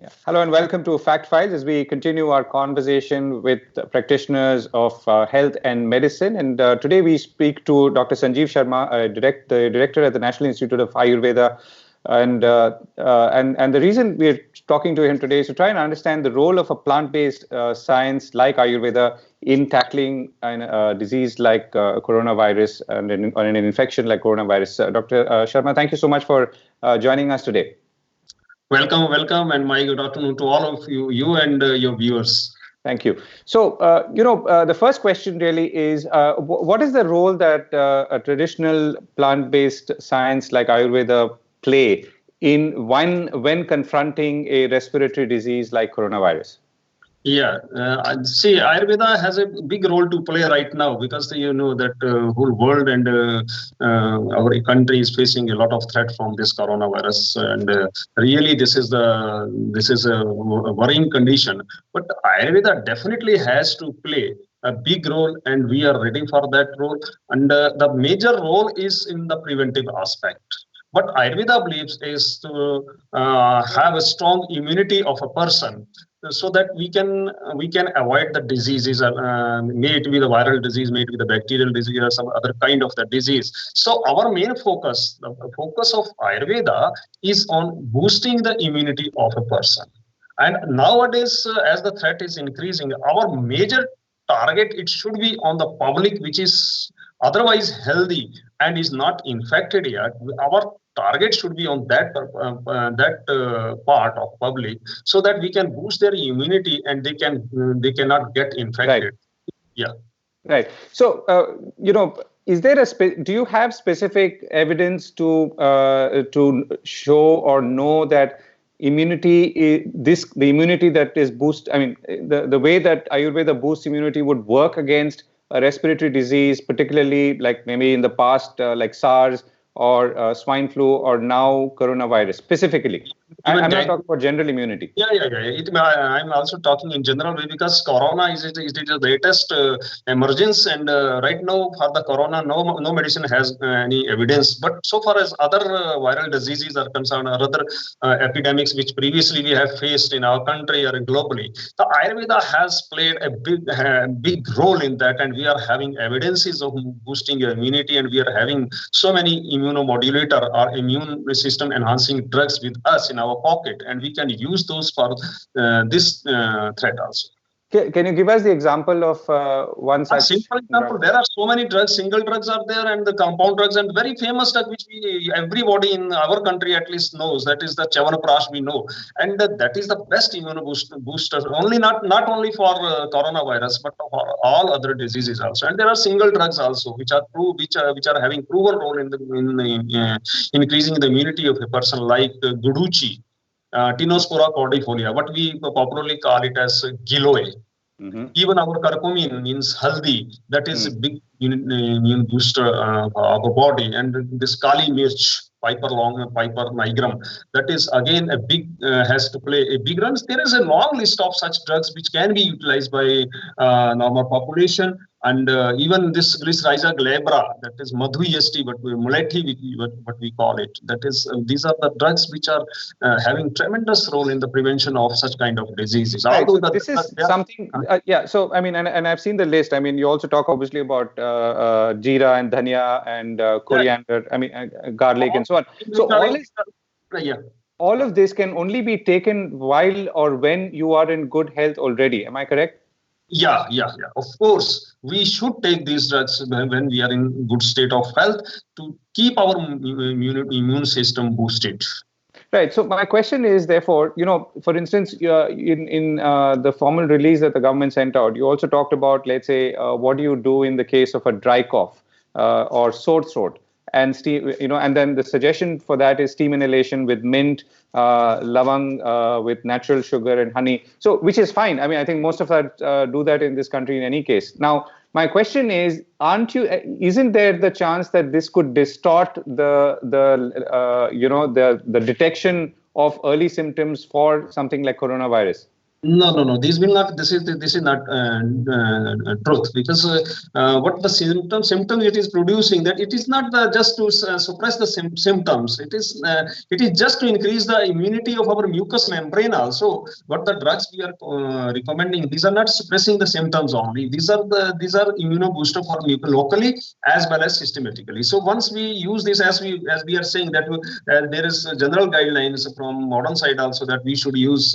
Yeah. Hello and welcome to Fact Files as we continue our conversation with practitioners of health and medicine. And today we speak to Dr. Sanjeev Sharma, the director at the National Institute of Ayurveda. And the reason we're talking to him today is to try and understand the role of a plant-based science like Ayurveda in tackling a disease like coronavirus and an infection like coronavirus. Dr. Sharma, thank you so much for joining us today. Welcome, and my good afternoon to all of you and your viewers. Thank you. So, the first question really is, what is the role that a traditional plant-based science like Ayurveda play in when confronting a respiratory disease like coronavirus? Yeah, see, Ayurveda has a big role to play right now because you know that whole world and our country is facing a lot of threat from this coronavirus, and really this is a worrying condition. But Ayurveda definitely has to play a big role, and we are ready for that role. And the major role is in the preventive aspect. What Ayurveda believes is to have a strong immunity of a person, so that we can avoid the diseases, may it be the viral disease, may it be the bacterial disease, or some other kind of the disease. So our main focus, the focus of Ayurveda, is on boosting the immunity of a person. And nowadays, as the threat is increasing, our major target, it should be on the public, which is otherwise healthy and is not infected yet. Our target should be on that part of public, so that we can boost their immunity and they cannot get infected. Right. Yeah. Right. So, is there do you have specific evidence to show or know that the immunity that is boosted, I mean, the way that Ayurveda boosts immunity would work against a respiratory disease, particularly like maybe in the past, like SARS or swine flu, or now coronavirus specifically? I'm not talking about general immunity. Yeah. I'm also talking in general way, because corona is the latest emergence, and right now for the corona, no medicine has any evidence. But so far as other viral diseases are concerned, or other epidemics which previously we have faced in our country or globally, the Ayurveda has played a big role in that, and we are having evidences of boosting your immunity, and we are having so many immunomodulator or immune system enhancing drugs with us in our pocket, and we can use those for this threat also. Can you give us the example of one such? Simple example, there are so many drugs, single drugs are there, and the compound drugs, and very famous drug which everybody in our country at least knows, that is the Chyawanprash, we know, and that is the best booster, not only for coronavirus, but for all other diseases also. And there are single drugs also which are having proven role in increasing the immunity of a person, like Guduchi, Tinospora cordifolia, what we popularly call it as Giloy. Mm-hmm. Even our Curcumin means haldi, that is a big immune booster of our body. And this Kali Mirch, Piper nigrum, that is again a big has to play a big role. There is a long list of such drugs which can be utilized by normal population. And even this Glycyrrhiza glabra, that is Madhu est, but Mulethi, what we call it, that is these are the drugs which are having tremendous role in the prevention of such kind of diseases. Right. So this is something. So I mean, and I've seen the list. I mean, you also talk obviously about jeera and dhania and coriander. I mean, garlic and so on. So all of this can only be taken while or when you are in good health already. Am I correct? Yeah. Of course, we should take these drugs when we are in good state of health to keep our immune system boosted. Right. So my question is, therefore, for instance, in the formal release that the government sent out, you also talked about, let's say, what do you do in the case of a dry cough or sore throat? And steam, and then the suggestion for that is steam inhalation with mint, lavang, with natural sugar and honey. So, which is fine. I mean, I think most of us do that in this country in any case. Now, my question is, isn't there the chance that this could distort the detection of early symptoms for something like coronavirus? No. These will not. This is not truth, because what the symptoms it is producing, that it is not just to suppress the symptoms. It is just to increase the immunity of our mucous membrane also. What the drugs we are recommending, these are not suppressing the symptoms only. These are immunobooster for locally as well as systematically. So once we use this, as we are saying that there is general guidelines from modern side also that we should use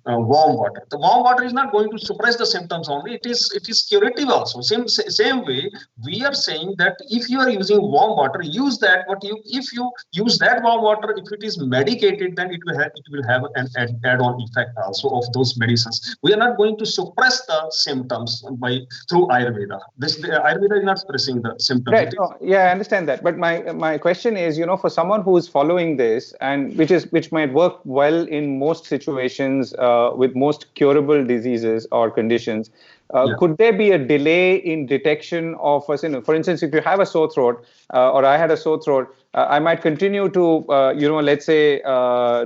warm water. The warm water is not going to suppress the symptoms only. It is curative also. Same way, we are saying that if you are using warm water, use that. If you use that warm water, if it is medicated, then it will have an add-on effect also of those medicines. We are not going to suppress the symptoms through Ayurveda. The Ayurveda is not suppressing the symptoms. Right. I understand that. But my question is, for someone who is following this, and which might work well in most situations with most curable diseases or conditions, could there be a delay in detection of for instance, if you have a sore throat or I had a sore throat, I might continue to, let's say,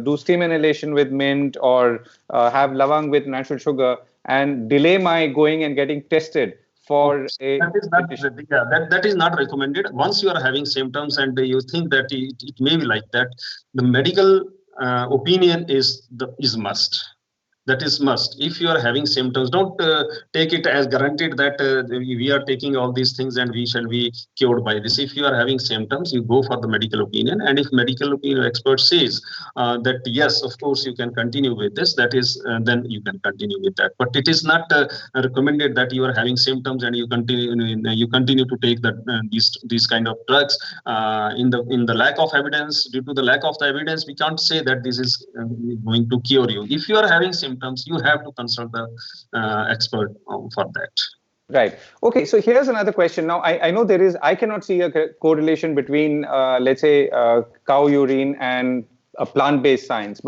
do steam inhalation with mint or have lavang with natural sugar and delay my going and getting tested for that is not recommended. Once you are having symptoms and you think that it may be like that, the medical opinion is must. That is must. If you are having symptoms, don't take it as guaranteed that we are taking all these things and we shall be cured by this. If you are having symptoms, you go for the medical opinion. And if medical opinion expert says that yes, of course you can continue with this, that is, then you can continue with that. But it is not recommended that you are having symptoms and you continue to take these kind of drugs in the lack of evidence. Due to the lack of the evidence, we can't say that this is going to cure you. If you are having symptoms, you have to consult the expert for that. Right. Okay. So here's another question. Now, I know I cannot see a correlation between, let's say, cow urine and a plant-based science,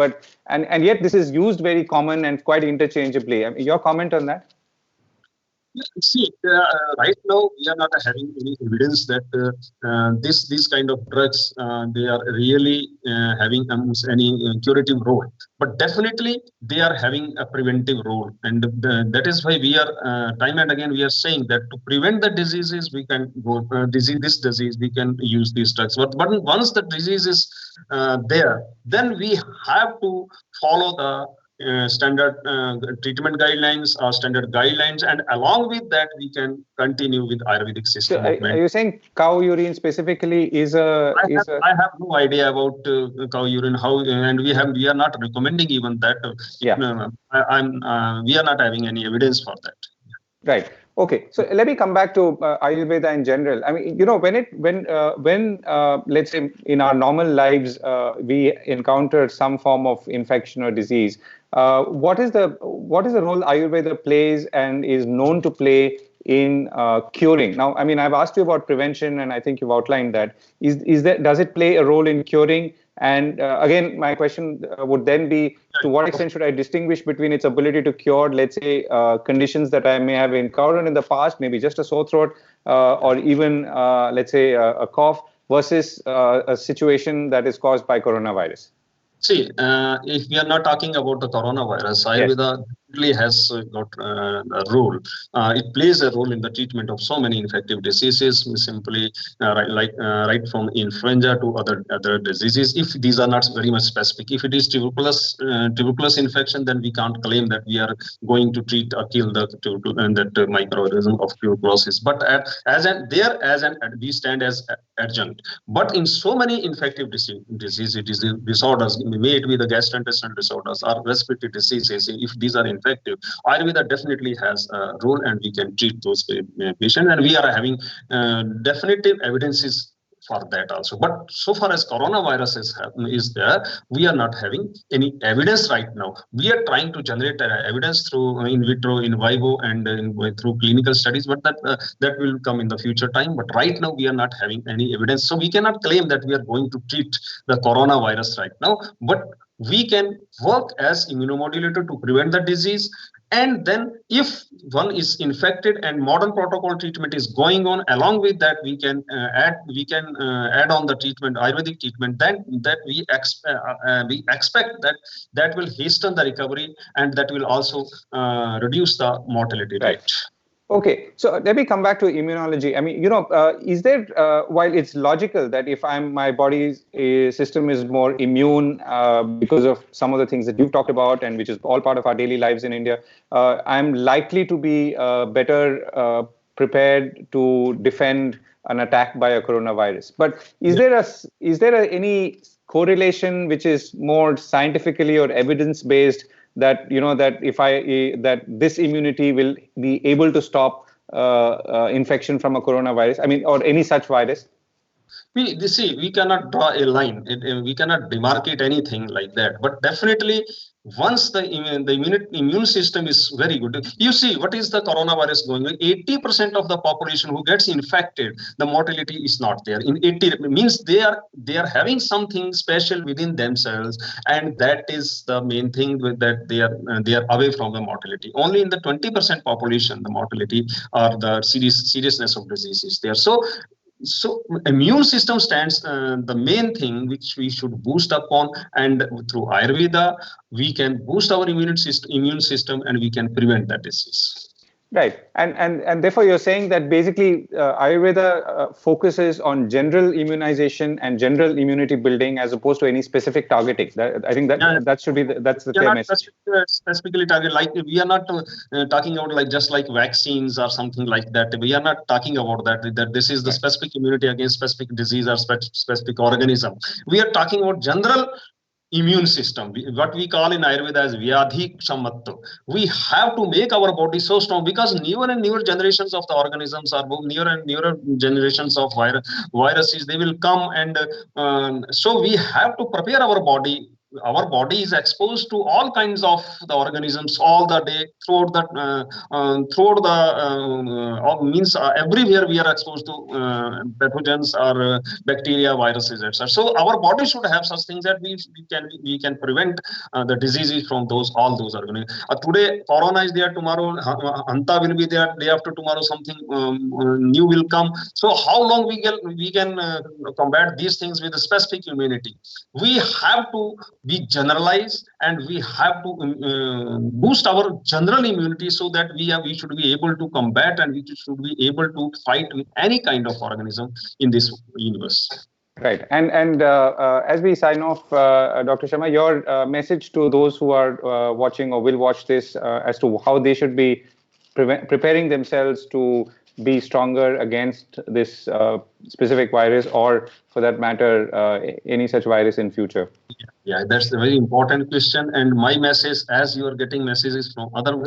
and yet this is used very common and quite interchangeably. Your comment on that? See, right now we are not having any evidence that these kind of drugs they are really having any curative role. But definitely they are having a preventive role, and that is why we are time and again we are saying that to prevent the diseases we can go this disease we can use these drugs. But once the disease is there, then we have to follow the standard treatment guidelines or standard guidelines, and along with that we can continue with Ayurvedic system. So are you saying cow urine specifically is I have no idea about cow urine, and we are not recommending even that. We are not having any evidence for that. Right. Okay. So let me come back to Ayurveda in general. I mean, when let's say in our normal lives we encounter some form of infection or disease, what is the role Ayurveda plays and is known to play in curing? Now, I mean, I've asked you about prevention, and I think you've outlined that. Does it play a role in curing? And again, my question would then be, to what extent should I distinguish between its ability to cure, let's say, conditions that I may have encountered in the past, maybe just a sore throat, or even, let's say, a cough, versus a situation that is caused by coronavirus? See, if we are not talking about the coronavirus, Ayurveda really has got a role. It plays a role in the treatment of so many infective diseases, simply right from influenza to other diseases. If these are not very much specific, if it is tuberculosis infection, then we can't claim that we are going to treat or kill that microorganism of tuberculosis. But we stand as adjunct. But in so many infective disorders, may it be the gastrointestinal disorders or respiratory diseases, if these are infective, Ayurveda definitely has a role, and we can treat those patients, and we are having definitive evidences for that also. But so far as coronavirus is there, we are not having any evidence right now. We are trying to generate evidence through in vitro, in vivo, and through clinical studies, but that will come in the future time. But right now we are not having any evidence, so we cannot claim that we are going to treat the coronavirus right now. But we can work as immunomodulator to prevent the disease. And then if one is infected and modern protocol treatment is going on, along with that we can add on the treatment, Ayurvedic treatment, then that we expect that will hasten the recovery, and that will also reduce the mortality rate. Okay, so let me come back to immunology. I mean, is there, while it's logical that if my body's system is more immune because of some of the things that you've talked about, and which is all part of our daily lives in India, I'm likely to be better prepared to defend an attack by a coronavirus. But is there any correlation which is more scientifically or evidence-based, that that this immunity will be able to stop infection from a coronavirus, I mean, or any such virus? We cannot draw a line. We cannot demarcate anything like that. But definitely, once the immune system is very good, you see what is the coronavirus going on? 80% of the population who gets infected, the mortality is not there. In 80 means they are having something special within themselves, and that is the main thing, with that they are away from the mortality. Only in the 20% population, the mortality or the seriousness of disease is there. So immune system stands the main thing which we should boost upon, and through Ayurveda we can boost our immune system and we can prevent that disease. Right, and therefore you're saying that basically Ayurveda focuses on general immunization and general immunity building as opposed to any specific targeting. I think that should be that's the clear message. Specifically target, like we are not talking about like just like vaccines or something like that. We are not talking about that this is the specific immunity against specific disease or specific organism. We are talking about general immune system, what we call in Ayurveda as Vyadhi Kshamatva. We have to make our body so strong, because newer and newer generations of the organisms are newer and newer generations of viruses, they will come, and so we have to prepare our body. Our body is exposed to all kinds of the organisms all the day, everywhere we are exposed to pathogens or bacteria, viruses, etc. So our body should have such things that we can prevent the diseases from all those organisms. Today corona is there, tomorrow Anta will be there, day after tomorrow something new will come. So how long we can combat these things with a specific immunity? We have to be generalized, and we have to boost our general immunity, so that we should be able to combat, and we should be able to fight with any kind of organism in this universe. Right, and as we sign off, Dr. Sharma, your message to those who are watching or will watch this as to how they should be preparing themselves to be stronger against this specific virus, or for that matter, any such virus in future? Yeah, that's a very important question. And my message, as you are getting messages from other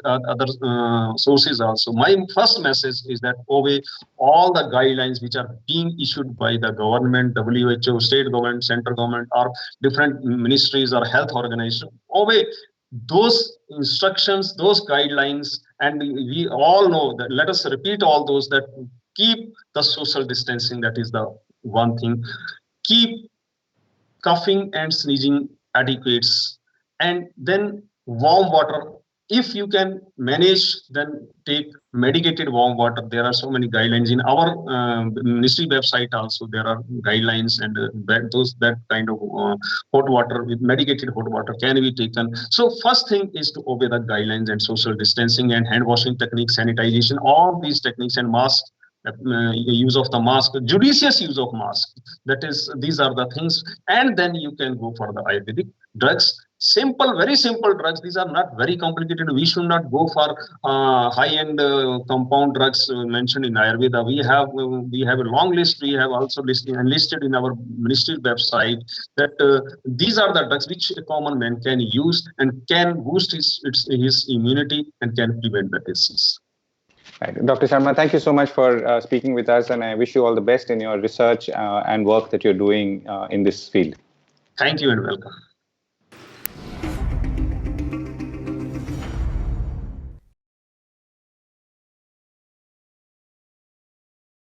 sources also, my first message is that obey all the guidelines which are being issued by the government, WHO, state government, central government, or different ministries or health organizations. Obey those instructions, those guidelines, and we all know that. Let us repeat all those, that keep the social distancing, that is the one thing. Keep coughing and sneezing adequate, and then warm water. If you can manage, then take medicated warm water. There are so many guidelines in our ministry website also. There are guidelines, and that kind of hot water, with medicated hot water, can be taken. So first thing is to obey the guidelines, and social distancing and hand washing techniques, sanitization, all these techniques, and mask. Use of the mask, judicious use of mask. These are the things, and then you can go for the Ayurvedic drugs. Simple, very simple drugs. These are not very complicated. We should not go for high-end compound drugs mentioned in Ayurveda. We have a long list. We have also listed in our ministry website that these are the drugs which a common man can use and can boost his immunity and can prevent the disease. Right. Dr. Sharma, thank you so much for speaking with us, and I wish you all the best in your research and work that you're doing in this field. Thank you and welcome.